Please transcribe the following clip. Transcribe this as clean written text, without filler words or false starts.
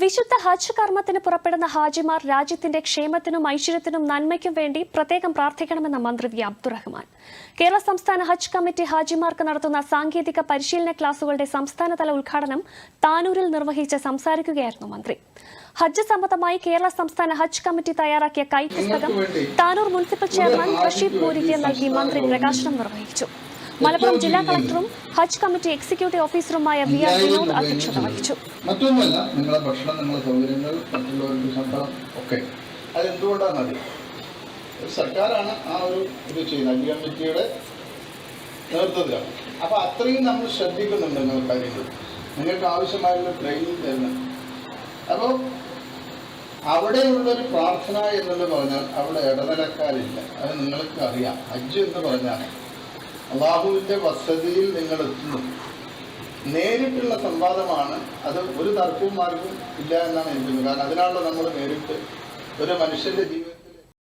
വിശുദ്ധ ഹജ്ജ് കർമ്മത്തിന് പുറപ്പെടുന്ന ഹാജിമാർ രാജ്യത്തിന്റെ ക്ഷേമത്തിനും ഐശ്വര്യത്തിനും നന്മയ്ക്കും വേണ്ടി പ്രത്യേകം പ്രാർത്ഥിക്കണമെന്ന് മന്ത്രി വി അബ്ദുറഹ്മാൻ. കേരള സംസ്ഥാന ഹജ്ജ് കമ്മിറ്റി ഹാജിമാർക്ക് നടത്തുന്ന സാങ്കേതിക പരിശീലന ക്ലാസുകളുടെ സംസ്ഥാനതല ഉദ്ഘാടനം താനൂരിൽ നിർവഹിച്ച് സംസാരിക്കുകയായിരുന്നു മന്ത്രി. ഹജ്ജ് സംബന്ധമായി കേരള സംസ്ഥാന ഹജ്ജ് കമ്മിറ്റി തയ്യാറാക്കിയ കൈപ്പുസ്തകം താനൂർ മുനിസിപ്പൽ ചെയർമാൻ റഷീദ് പൂരിക്ക് നൽകി മന്ത്രി പ്രകാശനം നിർവഹിച്ചു. മലപ്പുറം ജില്ലാ കളക്ടറും ഹജ്ജ് കമ്മിറ്റി എക്സിക്യൂട്ടീവ് ഓഫീസറുമായ വി ആർ വിനോദ് അധ്യക്ഷത വഹിച്ചു. മറ്റൊന്നുമല്ല, നിങ്ങളുടെ ഭക്ഷണം, നിങ്ങളുടെ സൗകര്യങ്ങൾ, മറ്റുള്ളവരുടെ ശമ്പളം ഒക്കെ അതെന്തുകൊണ്ടാണെന്നറിയാം. സർക്കാരാണ് ആ ഒരു ഇത് ചെയ്യുന്നത്, ഹജ്ജ് കമ്മിറ്റിയുടെ നേതൃത്വത്തിലാണ്. അപ്പോൾ അത്രയും നമ്മൾ ശ്രദ്ധിക്കുന്നുണ്ട് നിങ്ങൾ കാര്യങ്ങൾ. നിങ്ങൾക്ക് ആവശ്യമായുള്ള ട്രെയിനിങ് തരണം. അപ്പോൾ അവിടെയുള്ളൊരു പ്രാർത്ഥന എന്നുള്ളത് പറഞ്ഞാൽ അവിടെ ഇടനിലക്കാരില്ല. അത് നിങ്ങൾക്ക് അറിയാം. ഹജ്ജ് എന്ന് പറഞ്ഞാൽ അള്ളാഹുവിൻ്റെ വസതിയിൽ നിങ്ങൾ എത്തുന്നു, നേരിട്ടുള്ള സംവാദമാണ്. അത് ഒരു തർക്കവും മാർഗവും ഇല്ല എന്നാണ് എനിക്ക് തോന്നുന്നത്. കാരണം അതിനാണല്ലോ നമ്മൾ നേരിട്ട് ഒരു മനുഷ്യൻ്റെ ജീവിതം